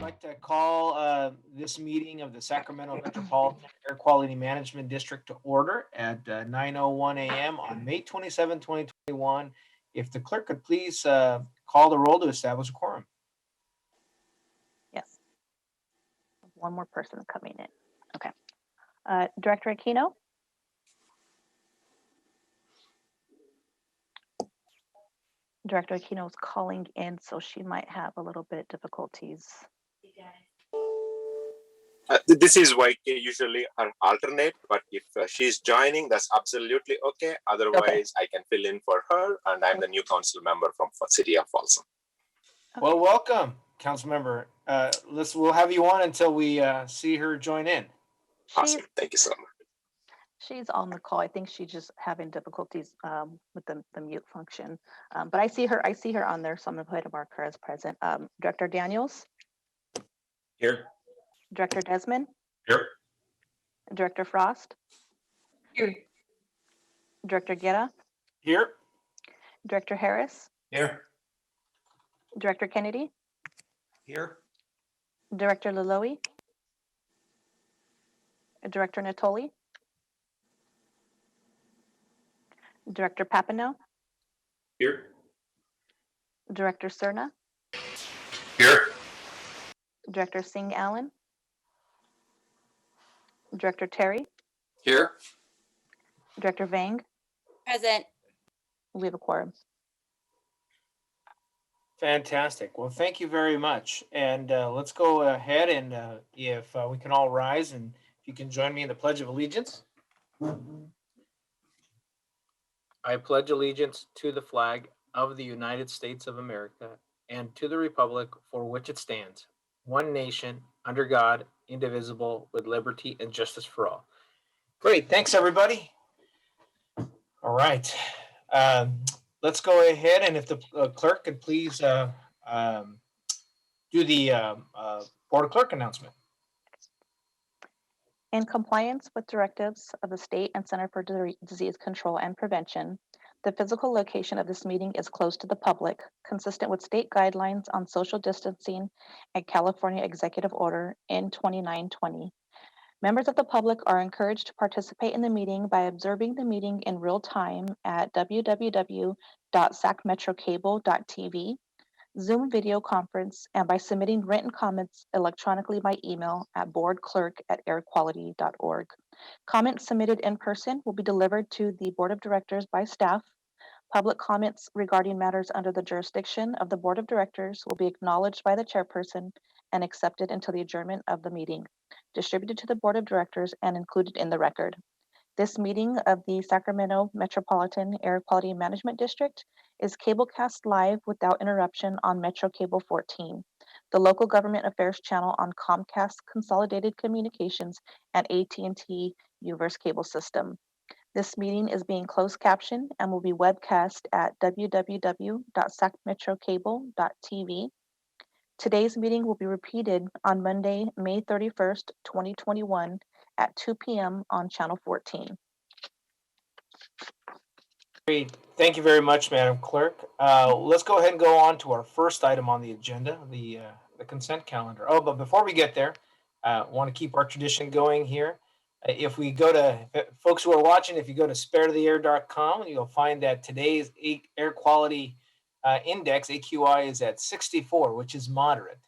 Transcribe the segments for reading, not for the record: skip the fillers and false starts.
like to call this meeting of the Sacramento Metropolitan Air Quality Management District to order at 9:01 a.m. on May 27, 2021. If the clerk could please call the roll to establish a quorum. Yes. One more person coming in. Okay. Director Aquino? Director Aquino is calling in, so she might have a little bit difficulties. This is YK, usually her alternate, but if she's joining, that's absolutely okay. Otherwise, I can fill in for her, and I'm the new council member from City of Folsom. Okay. Well, welcome, council member. We'll have you on until we see her join in. Awesome. Thank you so much. She's on the call. I think she's just having difficulties with the mute function. But I see her on there, so I'm going to go ahead and mark her as present. Director Daniels? Here. Director Desmond? Here. Director Frost? Here. Director Guerra? Here. Director Harris? Here. Director Kennedy? Here. Director Laloe? Director Natoli? Director Papineau? Here. Director Cerna? Here. Director Singh Allen? Director Terry? Here. Director Vang? Present. We have a quorum. Fantastic. Well, thank you very much. And let's go ahead and if we can all rise and if you can join me in the Pledge of Allegiance. I pledge allegiance to the flag of the United States of America and to the republic for which it stands, one nation, under God, indivisible, with liberty and justice for all. Great. Thanks, everybody. All right. Let's go ahead, and if the clerk could please do the Board of Clerk announcement. In compliance with directives of the State and Center for Disease Control and Prevention, the physical location of this meeting is closed to the public, consistent with state guidelines on social distancing and California Executive Order N2920. Members of the public are encouraged to participate in the meeting by observing the meeting in real time at www.sacmetrocable.tv, Zoom video conference, and by submitting written comments electronically by email at boardclerk@airquality.org. Comments submitted in person will be delivered to the Board of Directors by staff. Public comments regarding matters under the jurisdiction of the Board of Directors will be acknowledged by the chairperson and accepted until the adjournment of the meeting, distributed to the Board of Directors and included in the record. This meeting of the Sacramento Metropolitan Air Quality Management District is cablecast live without interruption on Metro Cable 14, the local government affairs channel on Comcast Consolidated Communications and AT&T Uverse cable system. This meeting is being closed captioned and will be webcast at www.sacmetrocable.tv. Today's meeting will be repeated on Monday, May 31st, 2021 at 2 p.m. on Channel 14. Great. Thank you very much, Madam Clerk. Let's go ahead and go on to our first item on the agenda, the consent calendar. Oh, but before we get there, want to keep our tradition going here. If we go to folks who are watching, if you go to sparetheair.com, you'll find that today's air quality index, AQI, is at 64, which is moderate.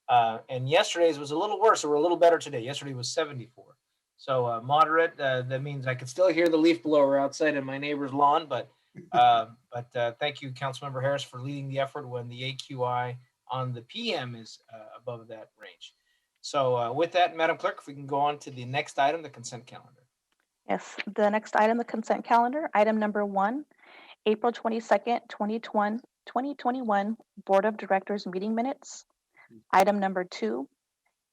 And yesterday's was a little worse, so we're a little better today. Yesterday was 74. So moderate, that means I can still hear the leaf blower outside in my neighbor's lawn, but thank you, Councilmember Harris, for leading the effort when the AQI on the PM is above that range. So with that, Madam Clerk, if we can go on to the next item, the consent calendar. Yes, the next item, the consent calendar, item number 1, April 22nd, 2021 Board of Directors meeting minutes. Item number 2,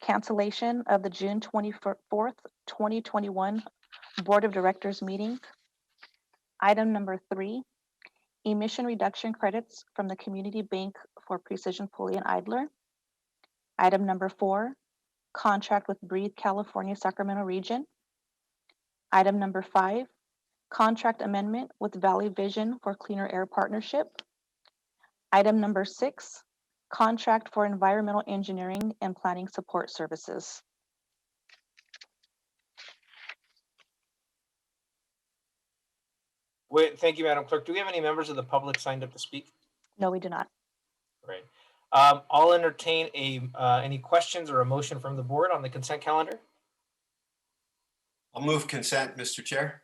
cancellation of the June 24th, 2021 Board of Directors meeting. Item number 3, emission reduction credits from the Community Bank for Precision Pulley and Idler. Item number 4, contract with Breathe California Sacramento Region. Item number 5, contract amendment with Valley Vision for Cleaner Air Partnership. Item number 6, contract for environmental engineering and planning support services. Wait, thank you, Madam Clerk. Do we have any members of the public signed up to speak? No, we do not. Great. I'll entertain any questions or a motion from the board on the consent calendar. I'll move consent, Mr. Chair.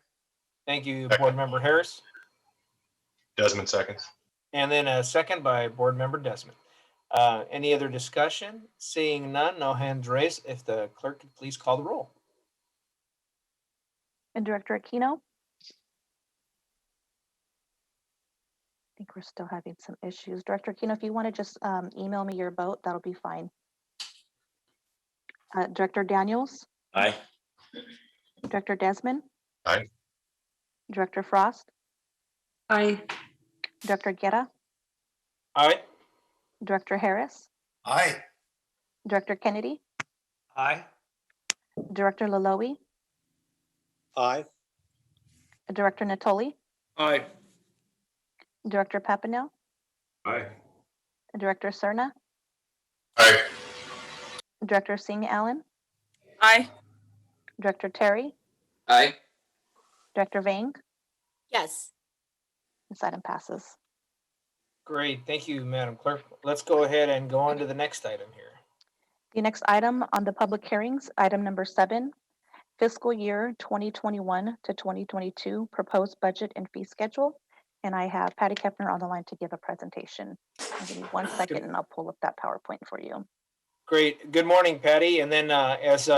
Thank you, Second. Board Member Harris. Desmond seconds. And then a second by Board Member Desmond. Any other discussion? Seeing none, no hands raised. If the clerk could please call the roll. And Director Aquino? I think we're still having some issues. Director Aquino, if you want to just email me your vote, that'll be fine. Director Daniels? Aye. Director Desmond? Aye. Director Frost? Aye. Director Guerra? Aye. Director Harris? Aye. Director Kennedy? Aye. Director Laloe? Aye. Director Natoli? Aye. Director Papineau? Aye. Director Cerna? Aye. Director Singh Allen? Aye. Director Terry? Aye. Director Vang? Yes. This item passes. Great. Thank you, Madam Clerk. Let's go ahead and go on to the next item here. The next item on the public hearings, item number 7, fiscal year 2021 to 2022 proposed budget and fee schedule. And I have Patty Kepner on the line to give a presentation. Give me 1 second and I'll pull up that PowerPoint for you. Great. Good morning, Patty. And then as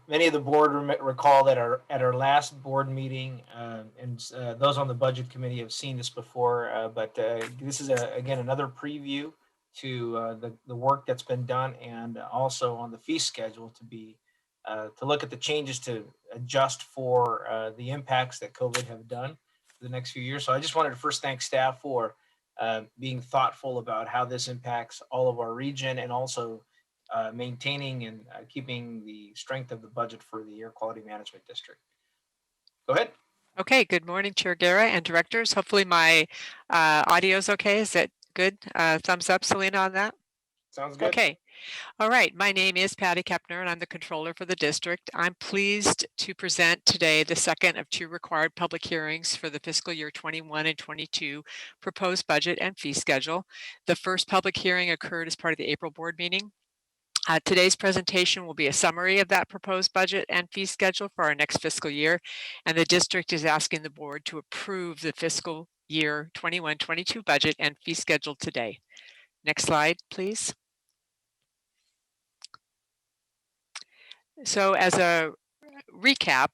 many of the board recall that at our last board meeting, and those on the budget committee have seen this before, but this is, again, another preview to the work that's been done, and also on the fee schedule to look at the changes to adjust for the impacts that COVID have done for the next few years. So I just wanted to first thank staff for being thoughtful about how this impacts all of our region, and also maintaining and keeping the strength of the budget for the Air Quality Management District. Go ahead. Okay, good morning, Chair Guerra and directors. Hopefully my audio is okay. Is that good? Thumbs up, Selena, on that? Sounds good. Okay. All right. My name is Patty Kepner and I'm the controller for the district. I'm pleased to present today the second of 2 required public hearings for the fiscal year 21 and 22 proposed budget and fee schedule. The first public hearing occurred as part of the April board meeting. Today's presentation will be a summary of that proposed budget and fee schedule for our next fiscal year, and the district is asking the board to approve the fiscal year 21-22 budget and fee schedule today. Next slide, please. So as a recap,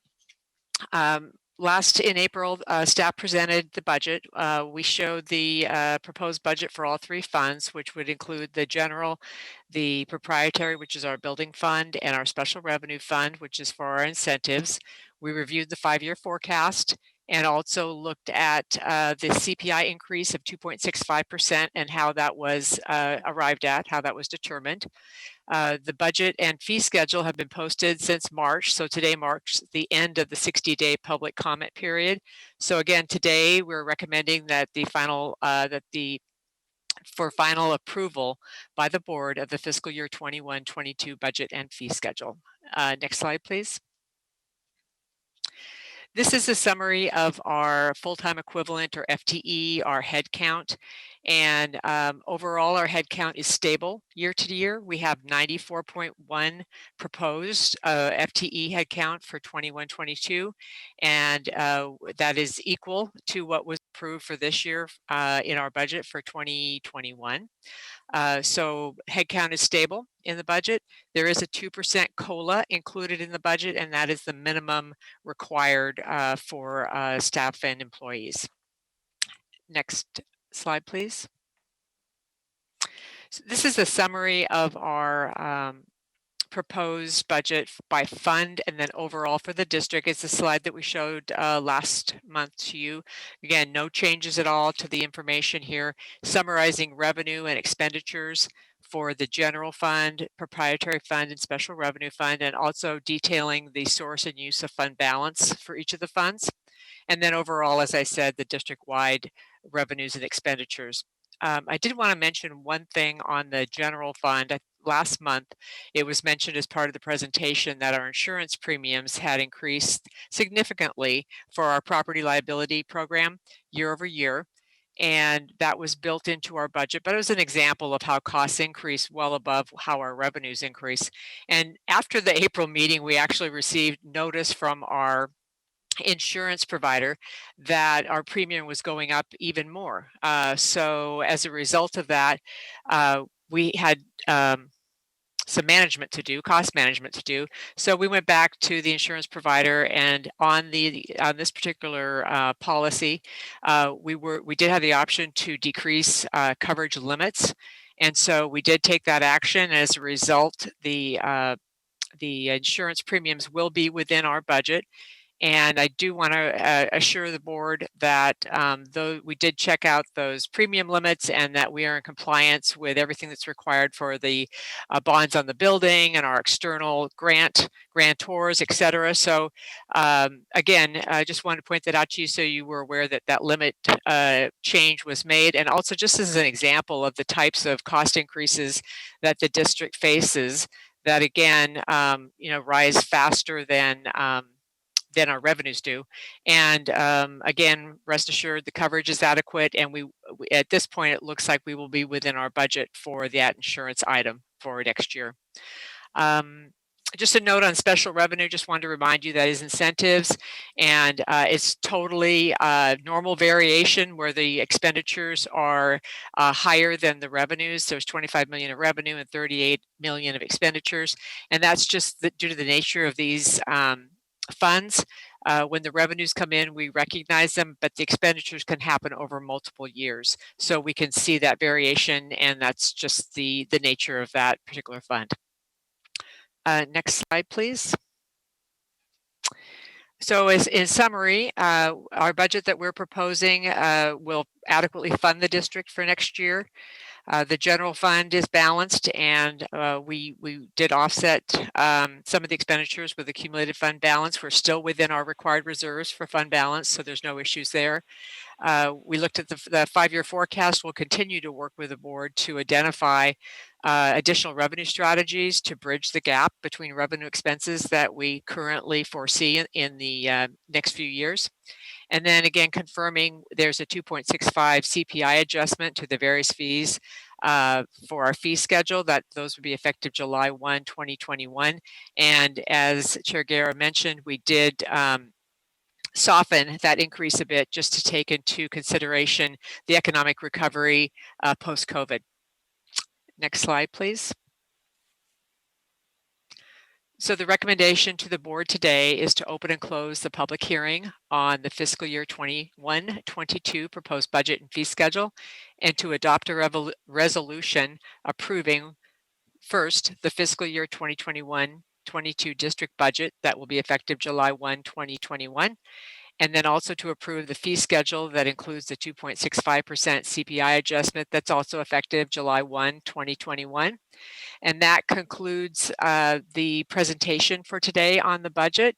last in April, staff presented the budget. We showed the proposed budget for all 3 funds, which would include the general, the proprietary, which is our building fund, and our special revenue fund, which is for our incentives. We reviewed the 5-year forecast and also looked at the CPI increase of 2.65% and how that was arrived at, how that was determined. The budget and fee schedule have been posted since March, so today marks the end of the 60-day public comment period. So again, today we're recommending that for final approval by the board of the fiscal year 21-22 budget and fee schedule. Next slide, please. This is a summary of our full-time equivalent, or FTE, our head count. And overall, our head count is stable year to year. We have 94.1 proposed FTE head count for 21-22. And that is equal to what was approved for this year in our budget for 2021. So headcount is stable in the budget. There is a 2% COLA included in the budget, and that is the minimum required for staff and employees. Next slide, please. So this is a summary of our proposed budget by fund and then overall for the district. It's a slide that we showed last month to you. Again, no changes at all to the information here, summarizing revenue and expenditures for the general fund, proprietary fund, and special revenue fund, and also detailing the source and use of fund balance for each of the funds. And then overall, as I said, the district-wide revenues and expenditures. I did want to mention one thing on the general fund. Last month, it was mentioned as part of the presentation that our insurance premiums had increased significantly for our property liability program year over year. And that was built into our budget, but it was an example of how costs increase well above how our revenues increase. And after the April meeting, we actually received notice from our insurance provider that our premium was going up even more. So as a result of that, we had some management to do, cost management to do. So we went back to the insurance provider, and on this particular policy, we did have the option to decrease coverage limits, and so we did take that action. As a result, the insurance premiums will be within our budget. And I do want to assure the board that though we did check out those premium limits and that we are in compliance with everything that's required for the bonds on the building and our external grantors, et cetera. So again, I just wanted to point that out to you so you were aware that that limit change was made. And also just as an example of the types of cost increases that the district faces that again, rise faster than our revenues do. And again, rest assured the coverage is adequate, and we at this point it looks like we will be within our budget for that insurance item for next year. Just a note on special revenue, just wanted to remind you that is incentives, and it's totally normal variation where the expenditures are higher than the revenues. There's 25 million of revenue and 38 million of expenditures, and that's just due to the nature of these funds. When the revenues come in, we recognize them, but the expenditures can happen over multiple years. So we can see that variation, and that's just the nature of that particular fund. Next slide, please. So as in summary, our budget that we're proposing will adequately fund the district for next year. The general fund is balanced, and we did offset some of the expenditures with accumulated fund balance. We're still within our required reserves for fund balance, so there's no issues there. We looked at the 5-year forecast. We'll continue to work with the board to identify additional revenue strategies to bridge the gap between revenue expenses that we currently foresee in the next few years. And then again, confirming there's a 2.65 CPI adjustment to the various fees for our fee schedule, that those would be effective July 1, 2021. And as Chair Guerra mentioned, we did soften that increase a bit just to take into consideration the economic recovery post-COVID. Next slide, please. So the recommendation to the board today is to open and close the public hearing on the fiscal year 21-22 proposed budget and fee schedule, and to adopt a resolution approving first the fiscal year 2021-22 district budget that will be effective July 1, 2021. And then also to approve the fee schedule that includes the 2.65% CPI adjustment that's also effective July 1, 2021. And that concludes the presentation for today on the budget.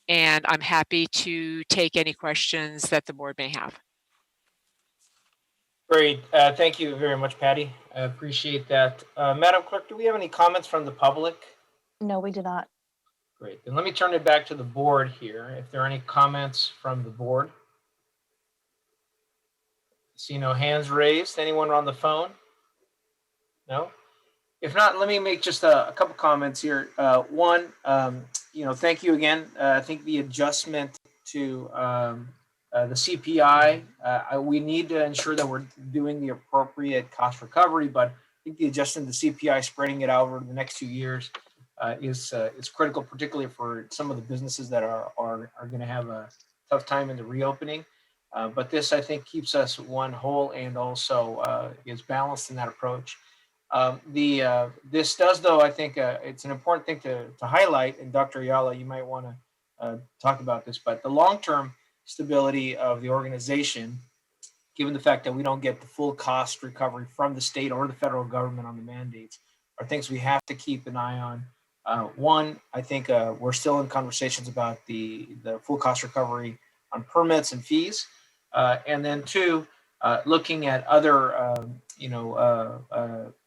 And I'm happy to take any questions that the board may have. Great. Thank you very much, Patty. I appreciate that. Madam Clerk, do we have any comments from the public? No, we do not. Great. Then let me turn it back to the board here. If there are any comments from the board. See no hands raised. Anyone on the phone? No? If not, let me make just a couple comments here. One, thank you again. I think the adjustment to the CPI, we need to ensure that we're doing the appropriate cost recovery, but I think the adjustment to the CPI, spreading it out over the next 2 years, is critical, particularly for some of the businesses that are going to have a tough time in the reopening. But this, I think, keeps us one whole and also is balanced in that approach. This does, though, I think it's an important thing to highlight, and Dr. Ayala, you might want to talk about this, but the long-term stability of the organization, given the fact that we don't get the full cost recovery from the state or the federal government on the mandates, are things we have to keep an eye on. One, I think we're still in conversations about the full cost recovery on permits and fees. And then two, looking at other,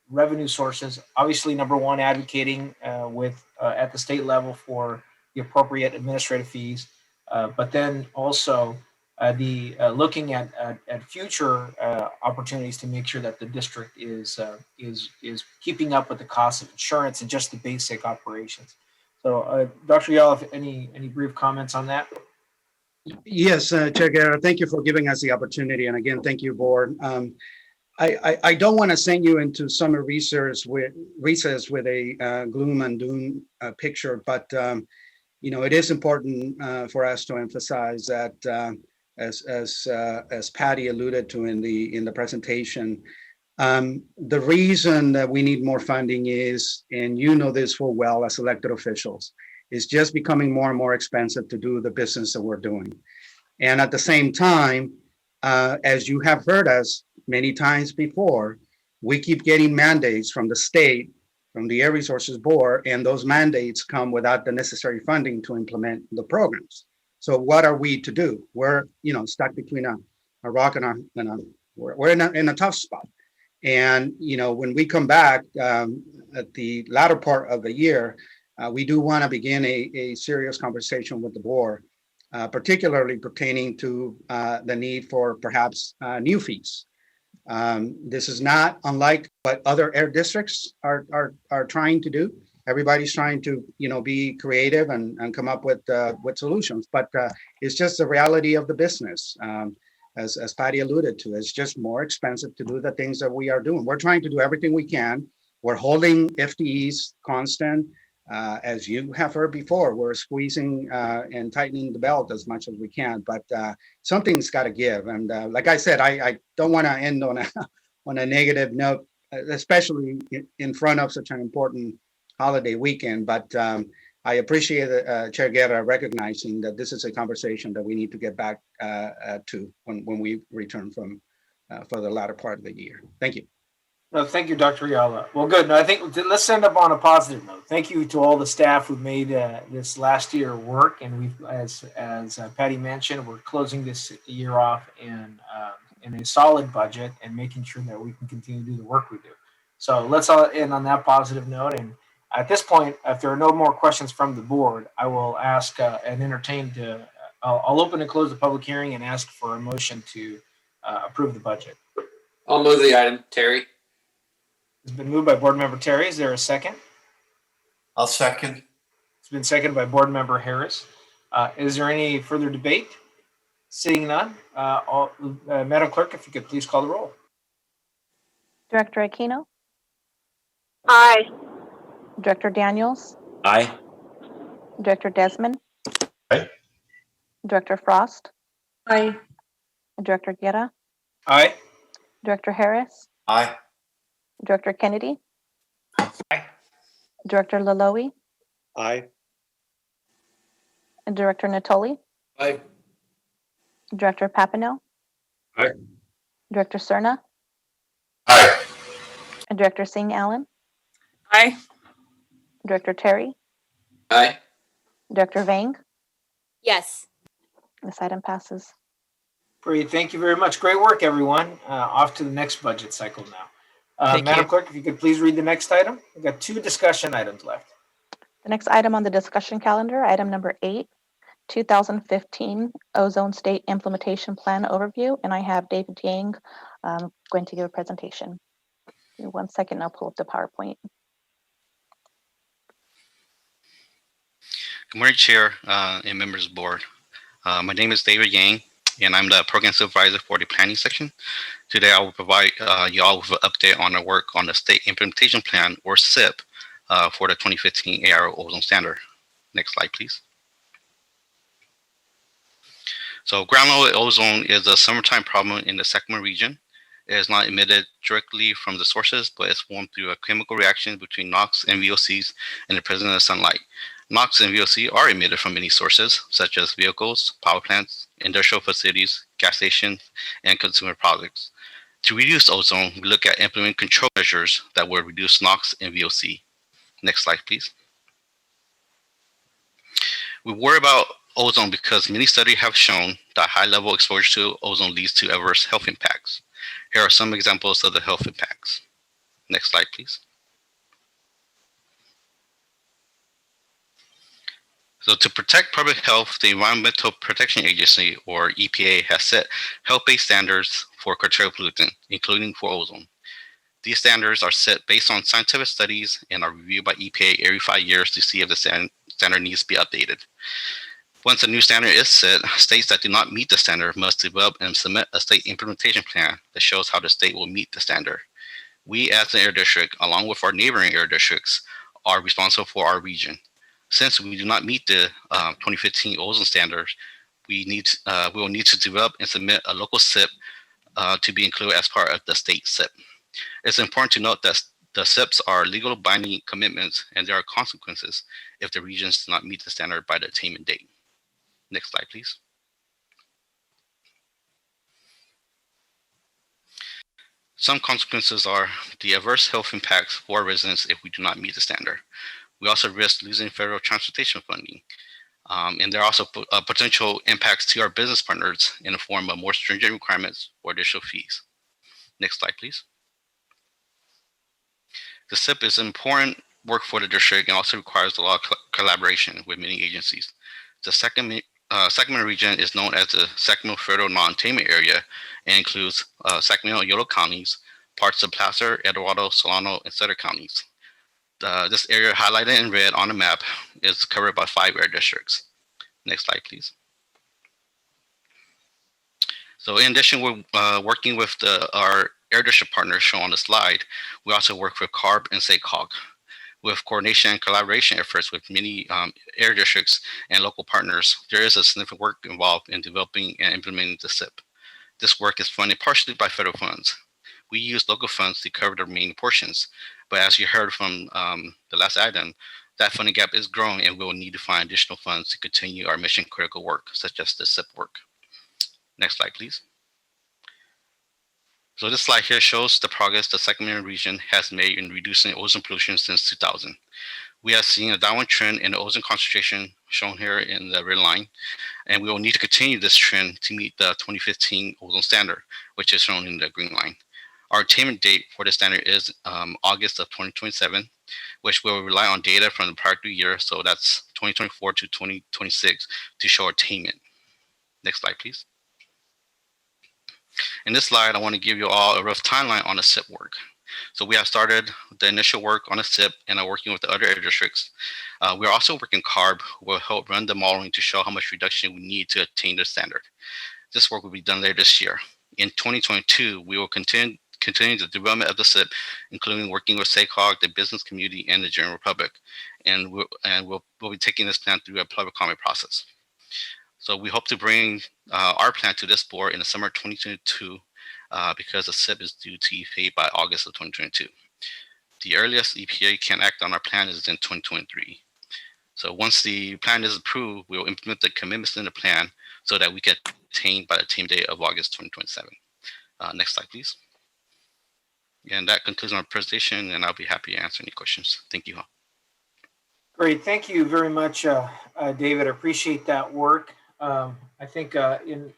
revenue sources. Obviously, number one, advocating with at the state level for the appropriate administrative fees, but then also the looking at future opportunities to make sure that the district is keeping up with the cost of insurance and just the basic operations. So, Dr. Yal, if any brief comments on that? Yes, Chair Guerra, thank you for giving us the opportunity. And again, thank you, board. I don't want to send you into summer recess with a gloom and doom picture, but it is important for us to emphasize that as Patty alluded to in the presentation, the reason that we need more funding is, and you know this full well as elected officials, is just becoming more and more expensive to do the business that we're doing. And at the same time, as you have heard us many times before, we keep getting mandates from the state, from the Air Resources Board, and those mandates come without the necessary funding to implement the programs. So what are we to do? We're stuck between a rock and we're in a tough spot. And when we come back at the latter part of the year, we do want to begin a serious conversation with the board, particularly pertaining to the need for perhaps new fees. This is not unlike what other air districts are trying to do. Everybody's trying to be creative and come up with solutions, but it's just the reality of the business. As Patty alluded to, it's just more expensive to do the things that we are doing. We're trying to do everything we can. We're holding FTEs constant. As you have heard before, we're squeezing and tightening the belt as much as we can, but something's got to give. And like I said, I don't want to end on a negative note, especially in front of such an important holiday weekend. But I appreciate Chair Guerra recognizing that this is a conversation that we need to get back to when we return for the latter part of the year. Thank you. No, thank you, Dr. Ayala. Well, good. No, I think let's end up on a positive note. Thank you to all the staff who made this last year work, and we've, as Patty mentioned, we're closing this year off in a solid budget and making sure that we can continue to do the work we do. So let's all end on that positive note. And at this point, if there are no more questions from the board, I will ask and entertain to. I'll open and close the public hearing and ask for a motion to approve the budget. I'll move the item, Terry. It's been moved by Board Member Terry. Is there a second? I'll second. It's been seconded by Board Member Harris. Is there any further debate? Seeing none, Madam Clerk, if you could please call the roll. Director Aquino, Aye. Director Daniels, Aye. Director Desmond, Aye. Director Frost, Aye. Director Guerra, Aye. Director Harris, Aye. Director Kennedy, Aye. Director Laloe, Aye. and Director Natoli, Aye. Director Papineau, Aye. Director Cerna, Aye. and Director Singh Allen, Aye. Director Terry, Aye. Director Vang. Yes. This item passes. Great. Thank you very much. Great work, everyone. Off to the next budget cycle now. Thank Madam you. Clerk, if you could please read the next item. We've got 2 discussion items left. The next item on the discussion calendar, item number 8, 2015 Ozone State Implementation Plan Overview, and I have David Yang going to give a presentation. Give me 1 second, I'll pull up the PowerPoint. Good morning, Chair and members of the board. My name is David Yang, and I'm the Program Supervisor for the Planning Section. Today, I will provide y'all with an update on our work on the State Implementation Plan, or SIP, for the 2015 ARO Ozone Standard. Next slide, please. So ground level ozone is a summertime problem in the Sacramento region. It is not emitted directly from the sources, but it's formed through a chemical reaction between NOx and VOCs in the presence of sunlight. NOx and VOC are emitted from many sources, such as vehicles, power plants, industrial facilities, gas stations, and consumer products. To reduce ozone, we look at implementing control measures that will reduce NOx and VOC. Next slide, please. We worry about ozone because many studies have shown that high level exposure to ozone leads to adverse health impacts. Here are some examples of the health impacts. Next slide, please. So to protect public health, the Environmental Protection Agency, or EPA, has set health-based standards for controlled pollutant, including for ozone. These standards are set based on scientific studies and are reviewed by EPA every 5 years to see if the standard needs to be updated. Once a new standard is set, states that do not meet the standard must develop and submit a state implementation plan that shows how the state will meet the standard. We, as an air district, along with our neighboring air districts, are responsible for our region. Since we do not meet the 2015 ozone standards, we will need to develop and submit a local SIP to be included as part of the state SIP. It's important to note that the SIPs are legal binding commitments and there are consequences if the regions do not meet the standard by the attainment date. Next slide, please. Some consequences are the adverse health impacts for residents if we do not meet the standard. We also risk losing federal transportation funding. And there are also potential impacts to our business partners in the form of more stringent requirements or additional fees. Next slide, please. The SIP is important work for the district and also requires a lot of collaboration with many agencies. The Sacramento region is known as the Sacramento Federal Non-Attainment Area and includes Sacramento and Yolo counties, parts of Placer, Eduardo, Solano, and Sutter counties. This area highlighted in red on the map is covered by 5 air districts. Next slide, please. So in addition, we're working with our air district partners shown on the slide. We also work with CARB and SACOG with coordination and collaboration efforts with many air districts and local partners. There is a significant work involved in developing and implementing the SIP. This work is funded partially by federal funds. We use local funds to cover the remaining portions, but as you heard from the last item, that funding gap is growing and we will need to find additional funds to continue our mission critical work, such as the SIP work. Next slide, please. So this slide here shows the progress the Sacramento region has made in reducing ozone pollution since 2000. We have seen a downward trend in the ozone concentration shown here in the red line, and we will need to continue this trend to meet the 2015 ozone standard, which is shown in the green line. Our attainment date for the standard is August of 2027, which will rely on data from the prior 3 years, so that's 2024 to 2026 to show attainment. Next slide, please. In this slide, I want to give you all a rough timeline on the SIP work. So we have started the initial work on the SIP and are working with the other air districts. We're also working CARB, who will help run the modeling to show how much reduction we need to attain the standard. This work will be done later this year. In 2022, we will continue the development of the SIP, including working with SACOG, the business community, and the general public. And we'll be taking this plan through a public comment process. So we hope to bring our plan to this board in the summer of 2022 because the SIP is due to EPA by August of 2022. The earliest EPA can act on our plan is in 2023. So once the plan is approved, we will implement the commitments in the plan so that we can attain by the team date of August 2027. Next slide, please. And that concludes my presentation, and I'll be happy to answer any questions. Thank you all. Great, thank you very much, David. I appreciate that work. I think in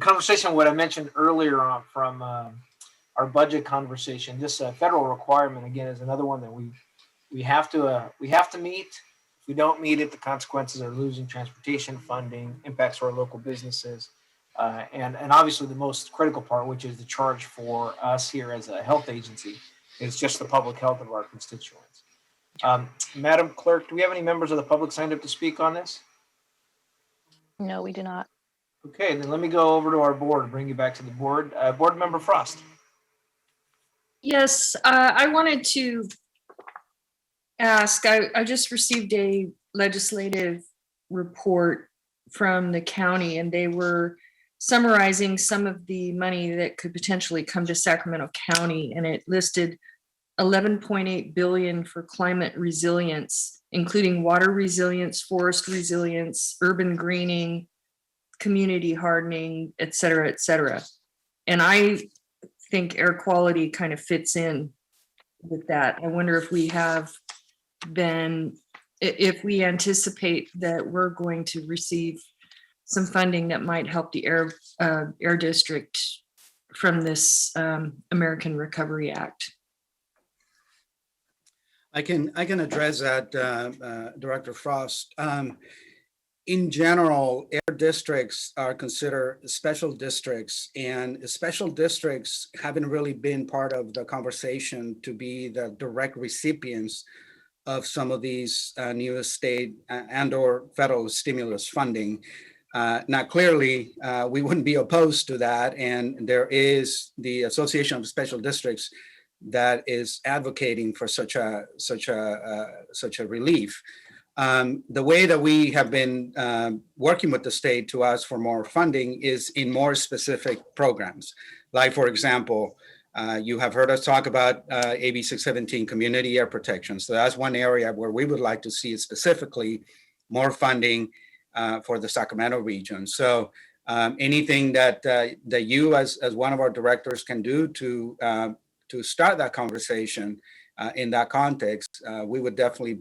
conversation what I mentioned earlier on from our budget conversation, this federal requirement again is another one that we have to meet. If we don't meet it, the consequences are losing transportation funding, impacts for our local businesses, and obviously the most critical part, which is the charge for us here as a health agency, is just the public health of our constituents. Madam Clerk, do we have any members of the public signed up to speak on this? No, we do not. Okay, then let me go over to our board and bring you back to the board. Board Member Frost. Yes, I wanted to ask, I just received a legislative report from the county, and they were summarizing some of the money that could potentially come to Sacramento County, and it listed 11.8 billion for climate resilience, including water resilience, forest resilience, urban greening, community hardening, et cetera, et cetera. And I think air quality kind of fits in with that. I wonder if we have been if we anticipate that we're going to receive some funding that might help the air district from this American Recovery Act. I can address that, Director Frost. In general, air districts are considered special districts, and special districts haven't really been part of the conversation to be the direct recipients of some of these new state and or federal stimulus funding. Now, clearly, we wouldn't be opposed to that, and there is the Association of Special Districts that is advocating for such a relief. The way that we have been working with the state to ask for more funding is in more specific programs. Like, for example, you have heard us talk about AB 617 community air protection. So that's one area where we would like to see specifically more funding for the Sacramento region. So anything that you as one of our directors can do to start that conversation in that context, we would definitely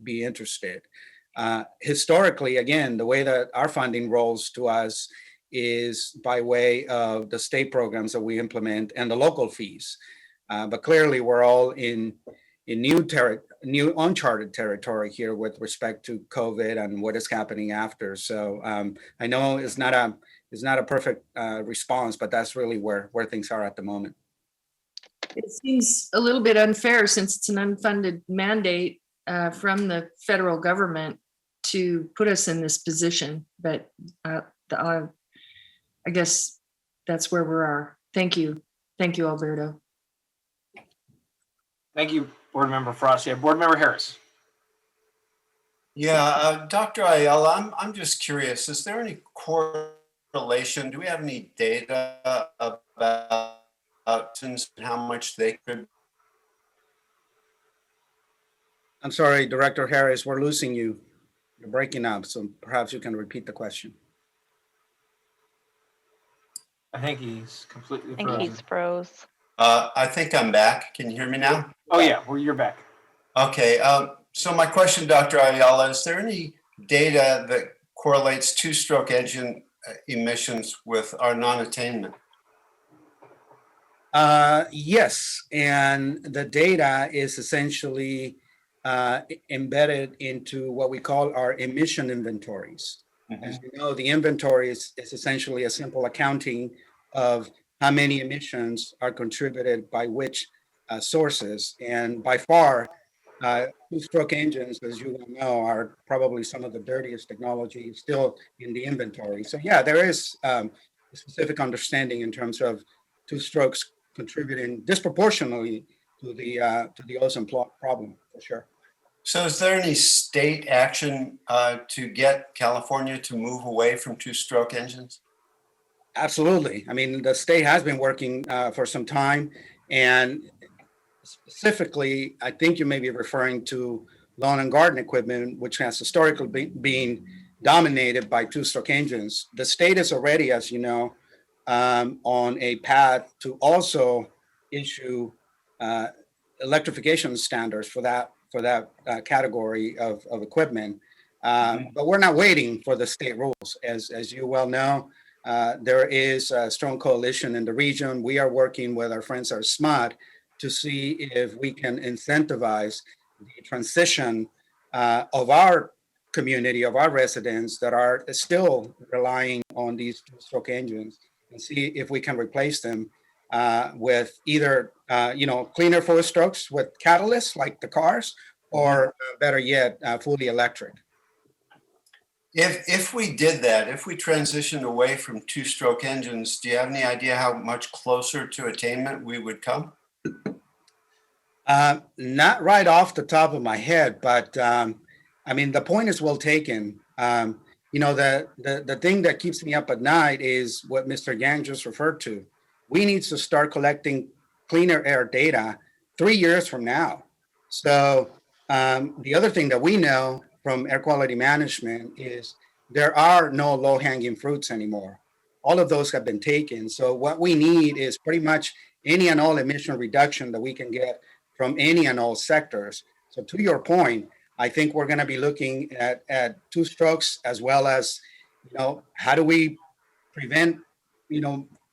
be interested. Historically, again, the way that our funding rolls to us is by way of the state programs that we implement and the local fees. But clearly, we're all in new uncharted territory here with respect to COVID and what is happening after. So I know it's not a perfect response, but that's really where things are at the moment. It seems a little bit unfair since it's an unfunded mandate from the federal government to put us in this position, but I guess that's where we are. Thank you. Thank you, Alberto. Thank you, Board Member Frost. Yeah, Board Member Harris. Yeah, Dr. Ayala, I'm just curious, is there any correlation? Do we have any data about how much they could? I'm sorry, Director Harris, we're losing you. You're breaking up, so perhaps you can repeat the question. I think he's completely I think frozen. he's froze. I think I'm back. Can you hear me now? Oh yeah, well, you're back. Okay, so my question, Dr. Ayala, is there any data that correlates two-stroke engine emissions with our non-attainment? Yes, and the data is essentially embedded into what we call our emission inventories. Mm-hmm. As you know, the inventory is essentially a simple accounting of how many emissions are contributed by which sources. And by far, two-stroke engines, as you well know, are probably some of the dirtiest technology still in the inventory. So yeah, there is a specific understanding in terms of two-strokes contributing disproportionately to the ozone problem, for sure. So is there any state action to get California to move away from two-stroke engines? Absolutely. I mean, the state has been working for some time, and specifically, I think you may be referring to lawn and garden equipment, which has historically been dominated by two-stroke engines. The state is already, as you know, on a path to also issue electrification standards for that category of equipment. But we're not waiting for the state rules. As you well know, there is a strong coalition in the region. We are working with our friends at SMOT to see if we can incentivize the transition of our community, of our residents that are still relying on these two-stroke engines, and see if we can replace them with either cleaner four strokes with catalysts like the cars, or better yet, fully electric. If we did that, if we transitioned away from two-stroke engines, do you have any idea how much closer to attainment we would come? Not right off the top of my head, but I mean, the point is well taken. The thing that keeps me up at night is what Mr. Yang just referred to. We need to start collecting cleaner air data 3 years from now. So the other thing that we know from air quality management is there are no low-hanging fruits anymore. All of those have been taken. So what we need is pretty much any and all emission reduction that we can get from any and all sectors. So to your point, I think we're going to be looking at two strokes as well as, how do we prevent,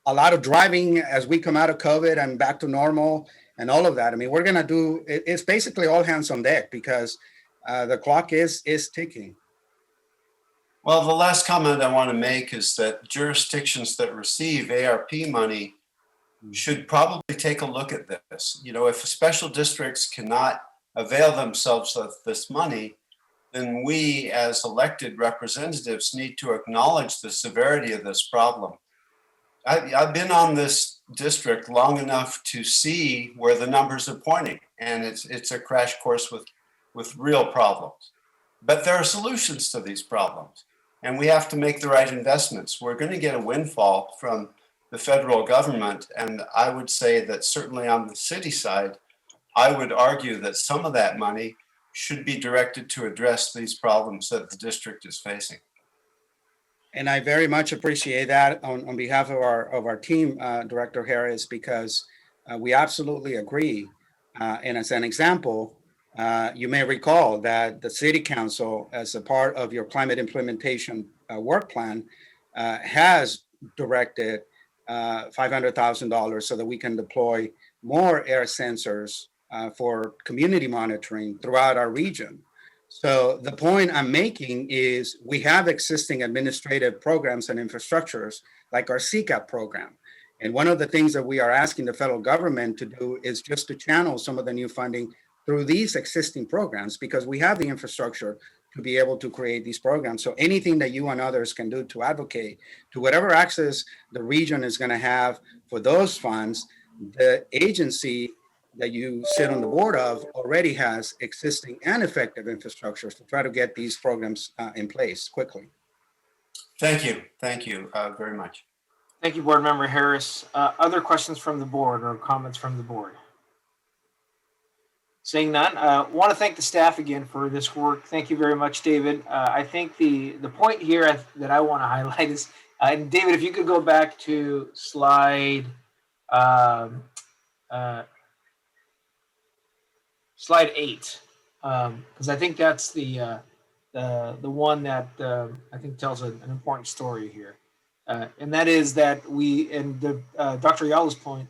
a lot of driving as we come out of COVID and back to normal and all of that. I mean, we're going to do, it's basically all hands on deck because the clock is ticking. Well, the last comment I want to make is that jurisdictions that receive ARP money should probably take a look at this. If special districts cannot avail themselves of this money, then we as elected representatives need to acknowledge the severity of this problem. I've been on this district long enough to see where the numbers are pointing, and it's a crash course with real problems. But there are solutions to these problems, and we have to make the right investments. We're going to get a windfall from the federal government, and I would say that certainly on the city side, I would argue that some of that money should be directed to address these problems that the district is facing. And I very much appreciate that on behalf of our team, Director Harris, because we absolutely agree. And as an example, you may recall that the City Council, as a part of your climate implementation work plan, has directed $500,000 so that we can deploy more air sensors for community monitoring throughout our region. So the point I'm making is we have existing administrative programs and infrastructures like our CCAP program. And one of the things that we are asking the federal government to do is just to channel some of the new funding through these existing programs, because we have the infrastructure to be able to create these programs. So anything that you and others can do to advocate to whatever access the region is going to have for those funds, the agency that you sit on the board of already has existing and effective infrastructures to try to get these programs in place quickly. Thank you very much. Thank you, Board Member Harris. Other questions from the board or comments from the board? Seeing none, want to thank the staff again for this work. Thank you very much, David. I think the point here that I want to highlight is, and David, if you could go back to slide slide 8, because I think that's the one that I think tells an important story here, and that is that Dr. Ayala's point,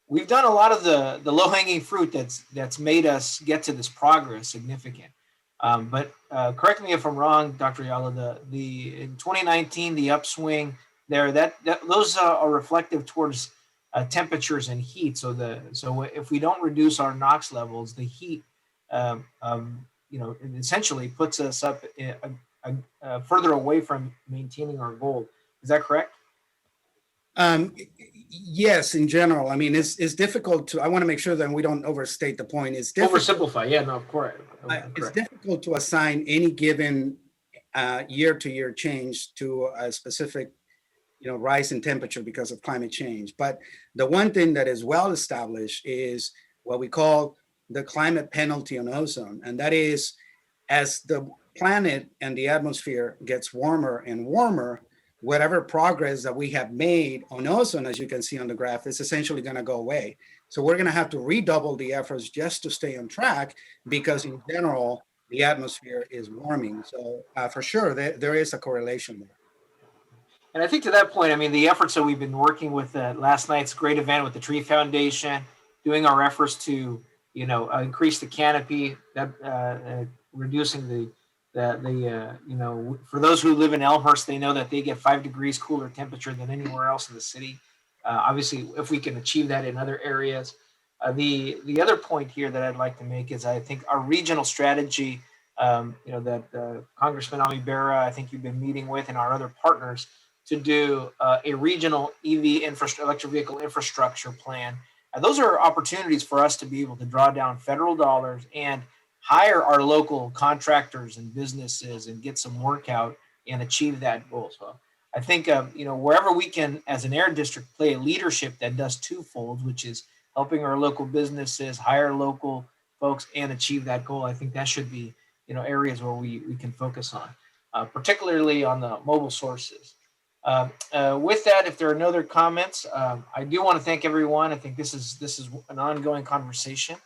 we've done a lot of the low-hanging fruit that's made us get to this progress significant. But correct me if I'm wrong, Dr. Ayala, in 2019 the upswing there, those are reflective towards temperatures and heat. So if we don't reduce our NOx levels, the heat it essentially puts us up further away from maintaining our goal. Is that correct? Yes, in general. I mean, it's difficult to, I want to make sure that we don't overstate the point. It's difficult. Oversimplify, yeah, no, of course. It's difficult to assign any given year-to-year change to a specific, rise in temperature because of climate change. But the one thing that is well established is what we call the climate penalty on ozone. And that is, as the planet and the atmosphere gets warmer and warmer, whatever progress that we have made on ozone, as you can see on the graph, is essentially going to go away. So we're going to have to redouble the efforts just to stay on track, because in general, the atmosphere is warming. So for sure, there is a correlation there. And I think to that point, I mean, the efforts that we've been working with last night's great event with the Tree Foundation, doing our efforts to, increase the canopy, that reducing the for those who live in Elmhurst, they know that they get 5 degrees cooler temperature than anywhere else in the city. Obviously, if we can achieve that in other areas. The other point here that I'd like to make is I think our regional strategy, that Congressman Ami Berra, I think you've been meeting with, and our other partners to do a regional EV electric vehicle infrastructure plan. Those are opportunities for us to be able to draw down federal dollars and hire our local contractors and businesses and get some work out and achieve that goal. So I think, wherever we can, as an air district, play a leadership that does twofold, which is helping our local businesses, hire local folks, and achieve that goal. I think that should be, areas where we can focus on, particularly on the mobile sources. With that, if there are no other comments, I do want to thank everyone. I think this is an ongoing conversation.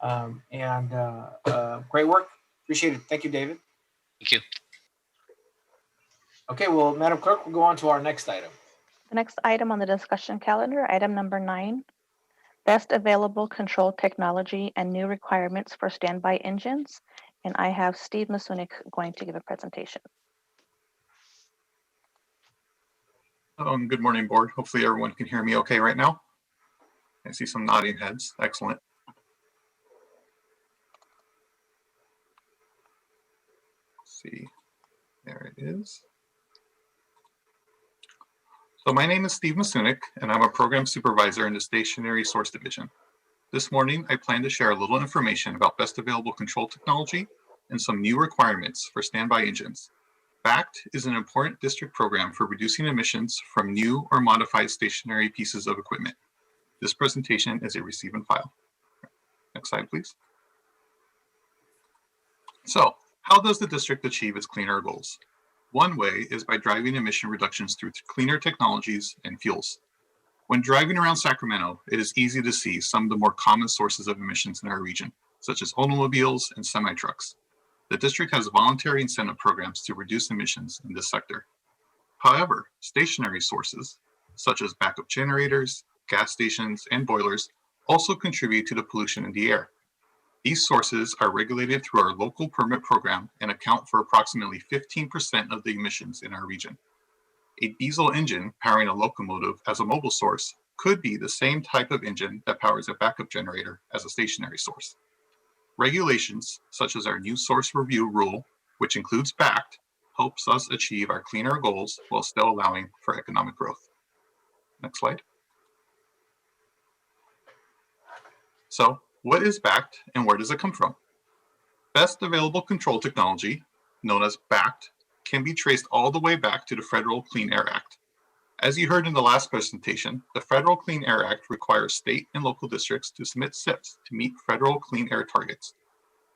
And great work. Appreciate it. Thank you, David. Thank you. Okay, well, Madam Clerk, we'll go on to our next item. The next item on the discussion calendar, item number 9, best available control technology and new requirements for standby engines. And I have Steve Masunik going to give a presentation. Good morning, board. Hopefully everyone can hear me okay right now. I see some nodding heads. Excellent. Let's see, there it is. So my name is Steve Masunik, and I'm a program supervisor in the Stationary Source Division. This morning, I plan to share a little information about best available control technology and some new requirements for standby engines. BACT is an important district program for reducing emissions from new or modified stationary pieces of equipment. This presentation is a receive and file. Next slide, please. So, how does the district achieve its clean air goals? One way is by driving emission reductions through cleaner technologies and fuels. When driving around Sacramento, it is easy to see some of the more common sources of emissions in our region, such as automobiles and semi-trucks. The district has voluntary incentive programs to reduce emissions in this sector. However, stationary sources, such as backup generators, gas stations, and boilers, also contribute to the pollution in the air. These sources are regulated through our local permit program and account for approximately 15% of the emissions in our region. A diesel engine powering a locomotive as a mobile source could be the same type of engine that powers a backup generator as a stationary source. Regulations, such as our new source review rule, which includes BACT, helps us achieve our clean air goals while still allowing for economic growth. Next slide. So, what is BACT and where does it come from? Best available control technology, known as BACT, can be traced all the way back to the Federal Clean Air Act. As you heard in the last presentation, the Federal Clean Air Act requires state and local districts to submit SIPs to meet federal clean air targets.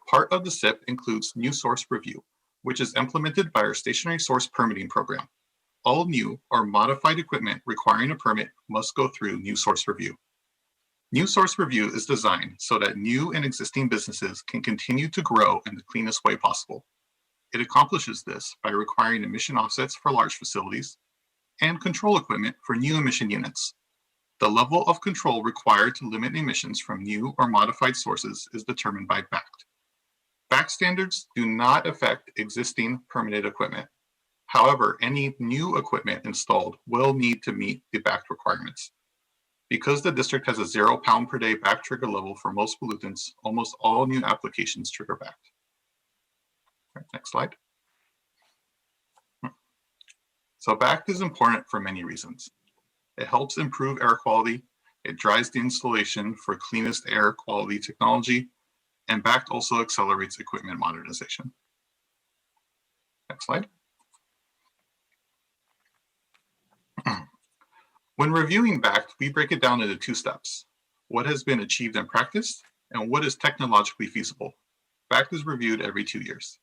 Part of the SIP includes new source review, which is implemented by our stationary source permitting program. All new or modified equipment requiring a permit must go through new source review. New source review is designed so that new and existing businesses can continue to grow in the cleanest way possible. It accomplishes this by requiring emission offsets for large facilities and control equipment for new emission units. The level of control required to limit emissions from new or modified sources is determined by BACT. BACT standards do not affect existing permitted equipment. However, any new equipment installed will need to meet the BACT requirements. Because the district has a 0 pound per day BACT trigger level for most pollutants, almost all new applications trigger BACT. Next slide. So BACT is important for many reasons. It helps improve air quality, it drives the installation for cleanest air quality technology, and BACT also accelerates equipment modernization. Next slide. When reviewing BACT, we break it down into 2 steps: what has been achieved in practice and what is technologically feasible. BACT is reviewed every 2 years.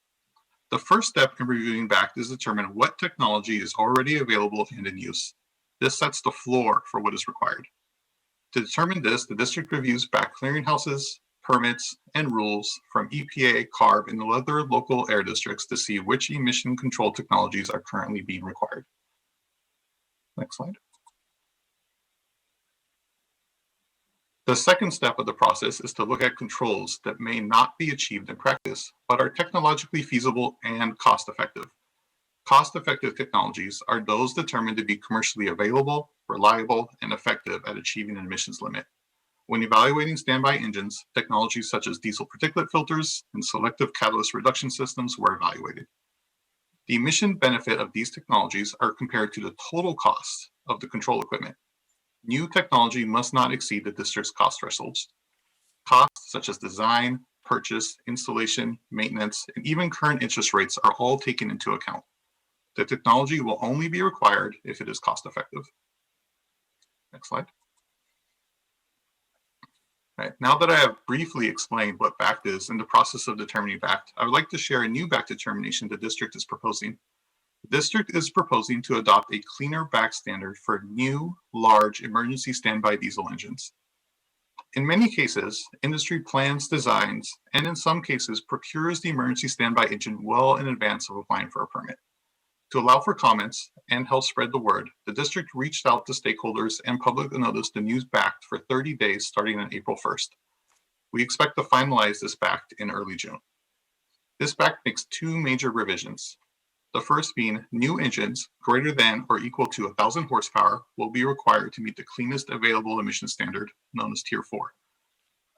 The first step in reviewing BACT is to determine what technology is already available and in use. This sets the floor for what is required. To determine this, the district reviews BACT clearinghouses, permits, and rules from EPA, CARB, and the other local air districts to see which emission control technologies are currently being required. Next slide. The second step of the process is to look at controls that may not be achieved in practice, but are technologically feasible and cost-effective. Cost-effective technologies are those determined to be commercially available, reliable, and effective at achieving an emissions limit. When evaluating standby engines, technologies such as diesel particulate filters and selective catalyst reduction systems were evaluated. The emission benefit of these technologies are compared to the total cost of the control equipment. New technology must not exceed the district's cost thresholds. Costs such as design, purchase, installation, maintenance, and even current interest rates are all taken into account. The technology will only be required if it is cost effective. Next slide. All right, now that I have briefly explained what BACT is and the process of determining BACT, I would like to share a new BACT determination the district is proposing. The district is proposing to adopt a cleaner BACT standard for new, large emergency standby diesel engines. In many cases, industry plans, designs, and in some cases procures the emergency standby engine well in advance of applying for a permit. To allow for comments and help spread the word, the district reached out to stakeholders and publicly noticed the news BACT for 30 days starting on April 1st. We expect to finalize this BACT in early June. This BACT makes two major revisions. The first being new engines greater than or equal to 1,000 horsepower will be required to meet the cleanest available emission standard known as Tier 4.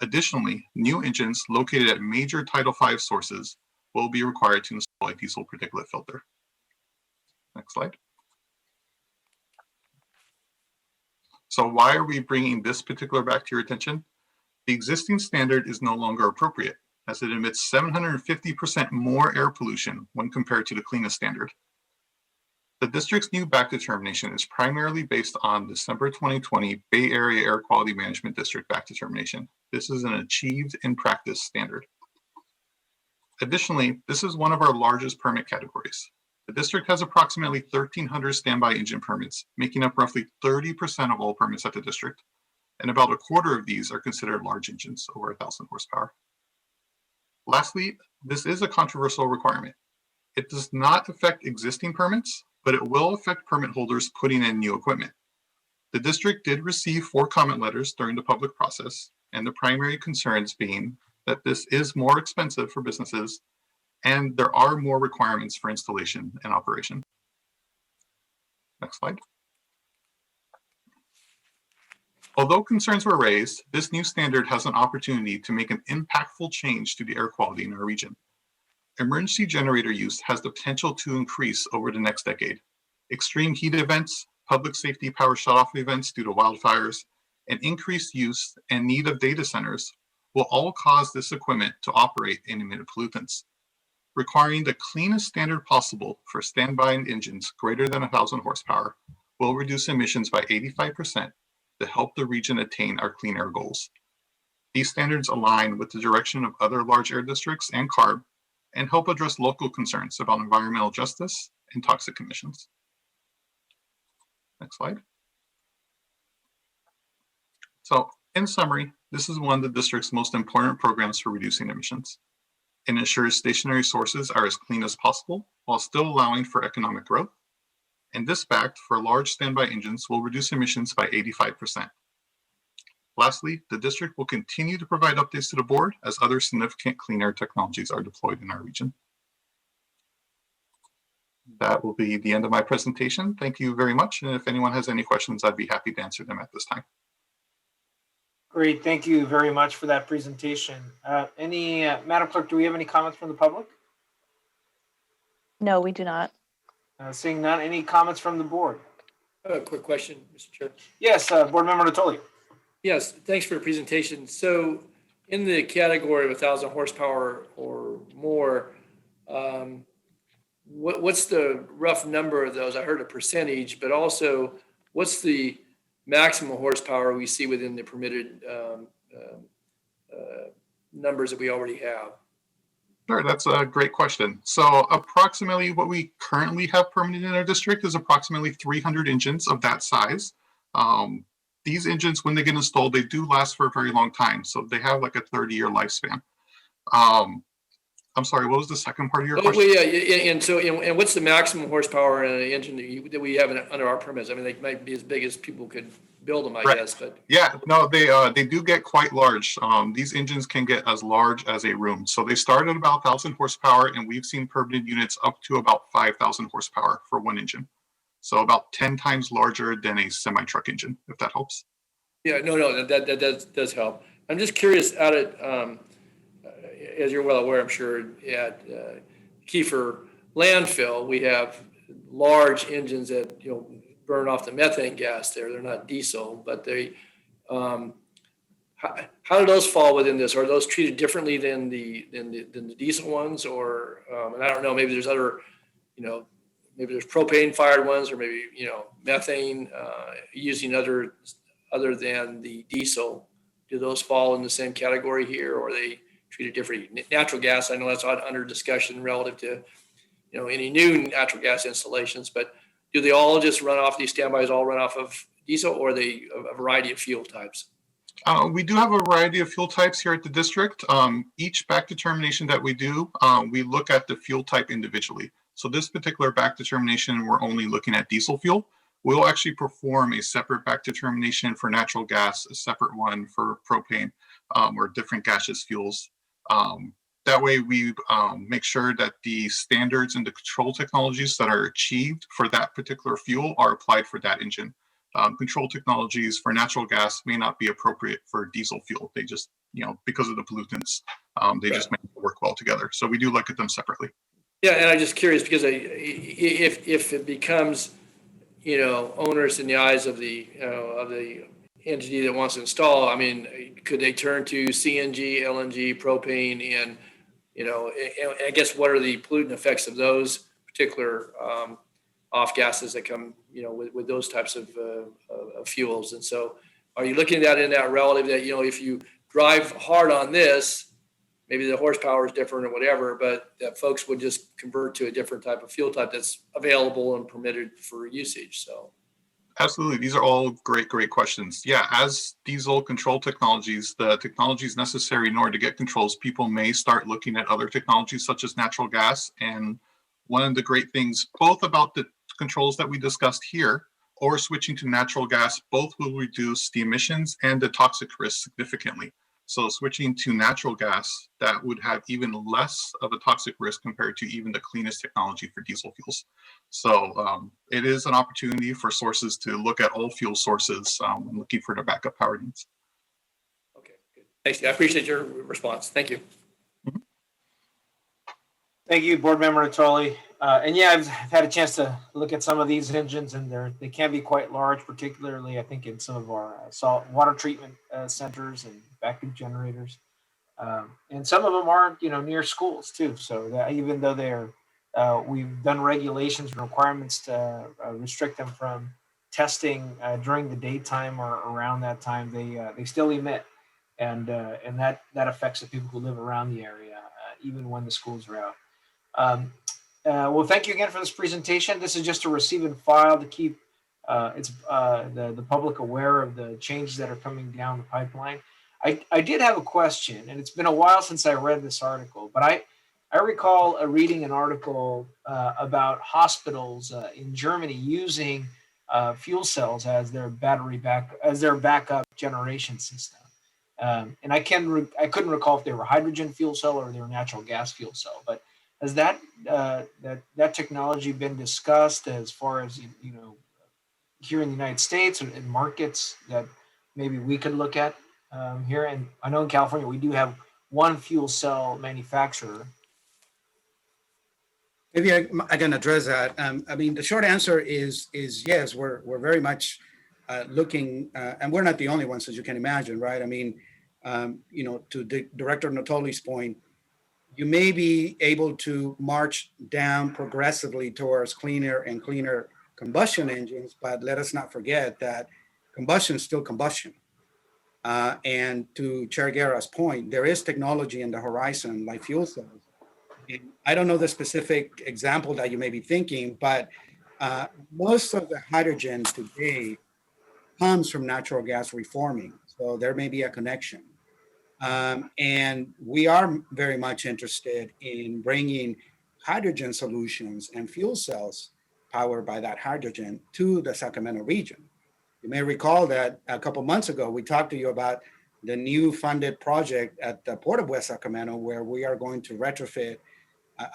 Additionally, new engines located at major Title V sources will be required to install a diesel particulate filter. Next slide. So why are we bringing this particular back to your attention? The existing standard is no longer appropriate as it emits 750% more air pollution when compared to the cleanest standard. The district's new BACT determination is primarily based on December 2020 Bay Area Air Quality Management District BACT determination. This is an achieved in practice standard. Additionally, this is one of our largest permit categories. The district has approximately 1,300 standby engine permits, making up roughly 30% of all permits at the district, and about a quarter of these are considered large engines over 1,000 horsepower. Lastly, this is a controversial requirement. It does not affect existing permits, but it will affect permit holders putting in new equipment. The district did receive 4 comment letters during the public process, and the primary concerns being that this is more expensive for businesses and there are more requirements for installation and operation. Next slide. Although concerns were raised, this new standard has an opportunity to make an impactful change to the air quality in our region. Emergency generator use has the potential to increase over the next decade. Extreme heat events, public safety power shutoff events due to wildfires, and increased use and need of data centers will all cause this equipment to operate and emit pollutants. Requiring the cleanest standard possible for standby engines greater than 1,000 horsepower will reduce emissions by 85% to help the region attain our clean air goals. These standards align with the direction of other large air districts and CARB and help address local concerns about environmental justice and toxic emissions. Next slide. So, in summary, this is one of the district's most important programs for reducing emissions. It ensures stationary sources are as clean as possible while still allowing for economic growth. And this BACT for large standby engines will reduce emissions by 85%. Lastly, the district will continue to provide updates to the board as other significant clean air technologies are deployed in our region. That will be the end of my presentation. Thank you very much. And if anyone has any questions, I'd be happy to answer them at this time. Great, thank you very much for that presentation. Madam Clerk, do we have any comments from the public? No, we do not. Seeing none, any comments from the board? A quick question, Mr. Chair. Yes, Board Member Natoli. Yes, thanks for the presentation. So in the category of 1,000 horsepower or more, what's the rough number of those? I heard a percentage, but also what's the maximum horsepower we see within the permitted numbers that we already have? Sure, that's a great question. So approximately what we currently have permitted in our district is approximately 300 engines of that size. These engines, when they get installed, they do last for a very long time. So they have like a 30-year lifespan. I'm sorry, what was the second part of your question? Well, yeah, and what's the maximum horsepower in an engine that we have under our permits? I mean, they might be as big as people could build them, I guess. But yeah, no, they do get quite large. These engines can get as large as a room. So they start at about 1,000 horsepower, and we've seen permitted units up to about 5,000 horsepower for one engine. So about 10 times larger than a semi-truck engine, if that helps. Yeah, no, that does help. I'm just curious, as you're well aware, I'm sure, at Kiefer landfill, we have large engines that burn off the methane gas there. They're not diesel, but they. How do those fall within this? Are those treated differently than the diesel ones, or and I don't know. Maybe there's other, maybe there's propane fired ones, or maybe methane using other than the diesel. Do those fall in the same category here, or are they treated differently? Natural gas, I know that's under discussion relative to any new natural gas installations, but do they all just run off, these standbys all run off of diesel, or are they a variety of fuel types? We do have a variety of fuel types here at the district. Each back determination that we do, we look at the fuel type individually. So this particular back determination, we're only looking at diesel fuel. We'll actually perform a separate back determination for natural gas, a separate one for propane, or different gaseous fuels. That way we make sure that the standards and the control technologies that are achieved for that particular fuel are applied for that engine. Control technologies for natural gas may not be appropriate for diesel fuel. They just, because of the pollutants, they just may not work well together. So we do look at them separately. Yeah, and I'm just curious because if it becomes, onerous in the eyes of the entity that wants to install, I mean, could they turn to CNG, LNG, propane, and I guess what are the pollutant effects of those particular off gases that come, with those types of fuels? And so, are you looking at that in that relative that if you drive hard on this, maybe the horsepower is different or whatever, but that folks would just convert to a different type of fuel type that's available and permitted for usage. So. Absolutely. These are all great questions. Yeah, as diesel control technologies, the technologies necessary in order to get controls, people may start looking at other technologies such as natural gas. And one of the great things, both about the controls that we discussed here or switching to natural gas, both will reduce the emissions and the toxic risk significantly. So switching to natural gas, that would have even less of a toxic risk compared to even the cleanest technology for diesel fuels. So it is an opportunity for sources to look at all fuel sources when looking for their backup power needs. Okay, good. Thanks. I appreciate your response. Thank you. Thank you, Board Member Natoli. And yeah, I've had a chance to look at some of these engines, and they can be quite large, particularly I think in some of our salt water treatment centers and vacuum generators. And some of them are, near schools too. So that even though they're, we've done regulations and requirements to restrict them from testing during the daytime or around that time, they still emit, and that affects the people who live around the area, even when the schools are out. Well, thank you again for this presentation. This is just to receive and file to keep the public aware of the changes that are coming down the pipeline. I did have a question, and it's been a while since I read this article, but I recall reading an article about hospitals in Germany using fuel cells as their backup generation system. And I couldn't recall if they were hydrogen fuel cell or they were natural gas fuel cell, but has that technology been discussed as far as here in the United States and in markets that maybe we could look at here? And I know in California we do have one fuel cell manufacturer. Maybe I can address that. I mean, the short answer is yes. We're very much looking, and we're not the only ones, as you can imagine, right? I mean, to Director Natoli's point, you may be able to march down progressively towards cleaner and cleaner combustion engines, but let us not forget that combustion is still combustion. And to Chair Guerra's point, there is technology in the horizon like fuel cells. And I don't know the specific example that you may be thinking, but most of the hydrogen today comes from natural gas reforming. So there may be a connection. And we are very much interested in bringing hydrogen solutions and fuel cells powered by that hydrogen to the Sacramento region. You may recall that a couple months ago, we talked to you about the new funded project at the Port of West Sacramento, where we are going to retrofit,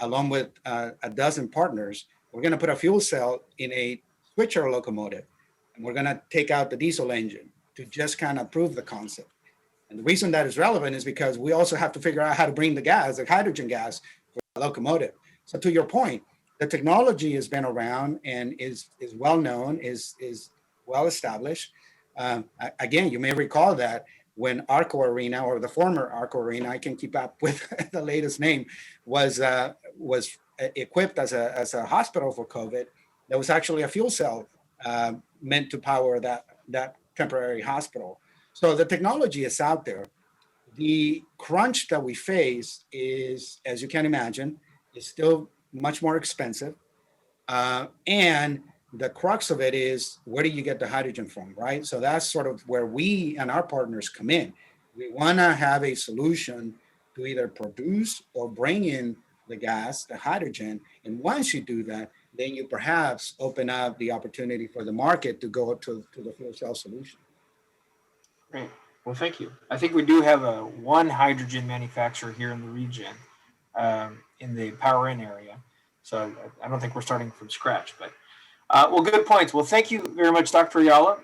along with a dozen partners, we're going to put a fuel cell in a switcher locomotive, and we're going to take out the diesel engine to just kind of prove the concept. And the reason that is relevant is because we also have to figure out how to bring the gas, the hydrogen gas, for the locomotive. So to your point, the technology has been around and is well known, is well established. Again, you may recall that when Arco Arena, or the former Arco Arena, I can keep up with the latest name, was equipped as a hospital for COVID, there was actually a fuel cell meant to power that temporary hospital. So the technology is out there. The crunch that we face is, as you can imagine, is still much more expensive. And the crux of it is, where do you get the hydrogen from, right? So that's sort of where we and our partners come in. We want to have a solution to either produce or bring in the gas, the hydrogen. And once you do that, then you perhaps open up the opportunity for the market to go to the fuel cell solution. Great. Well, thank you. I think we do have one hydrogen manufacturer here in the region, in the Power In area. So I don't think we're starting from scratch, but well, good points. Well, thank you very much, Dr. Ayala.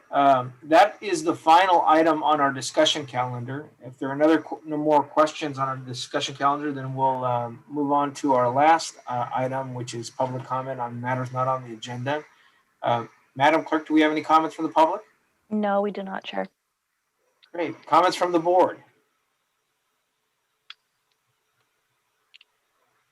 That is the final item on our discussion calendar. If there are no more questions on our discussion calendar, then we'll move on to our last item, which is public comment on matters not on the agenda. Madam Clerk, do we have any comments from the public? No, we do not, Chair. Great. Comments from the board?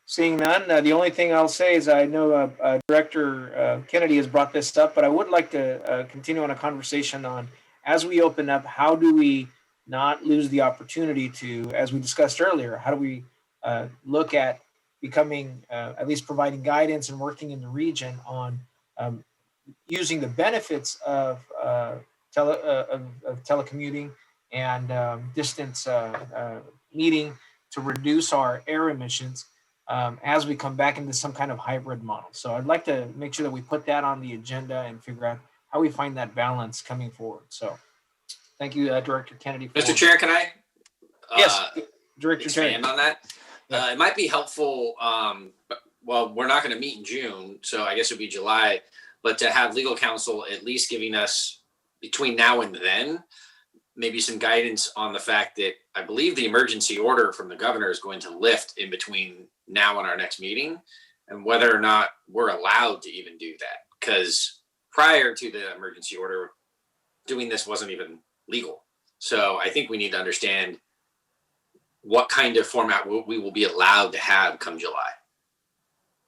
Seeing none, the only thing I'll say is I know Director Kennedy has brought this up, but I would like to continue on a conversation on, as we open up, how do we not lose the opportunity to, as we discussed earlier, how do we look at becoming, at least providing guidance and working in the region on using the benefits of telecommuting and distance meeting to reduce our air emissions as we come back into some kind of hybrid model. So I'd like to make sure that we put that on the agenda and figure out how we find that balance coming forward. So thank you, Director Kennedy. Mr. Chair, can I? Yes, Director expand on that? Yeah. It might be helpful. Well, we're not going to meet in June, so I guess it would be July. But to have legal counsel at least giving us between now and then maybe some guidance on the fact that I believe the emergency order from the governor is going to lift in between now and our next meeting, and whether or not we're allowed to even do that. Because prior to the emergency order, doing this wasn't even legal. So I think we need to understand what kind of format we will be allowed to have come July.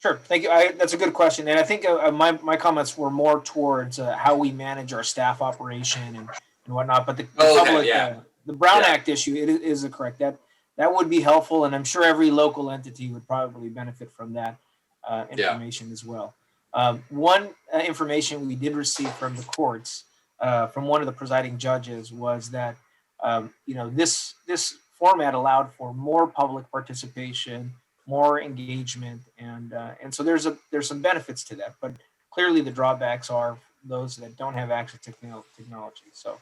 Sure, thank you. That's a good question, and I think my comments were more towards how we manage our staff operation and whatnot. But the public, the Brown Act issue, it is correct. That would be helpful, and I'm sure every local entity would probably benefit from that information as well. One information we did receive from the courts, from one of the presiding judges, was that this format allowed for more public participation, more engagement, and so there's some benefits to that. But clearly, the drawbacks are those that don't have access to technology. So,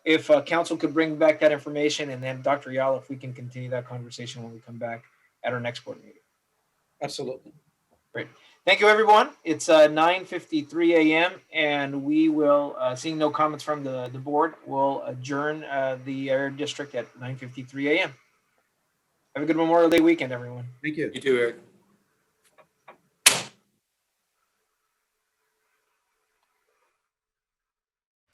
if council could bring back that information, and then Dr. Ayala, if we can continue that conversation when we come back at our next board meeting. Absolutely. Great. Thank you, everyone. It's 9:53 a.m. and we will, seeing no comments from the board, we'll adjourn the Air District at 9:53 a.m. Have a good Memorial Day weekend, everyone. Thank you. You too, Eric.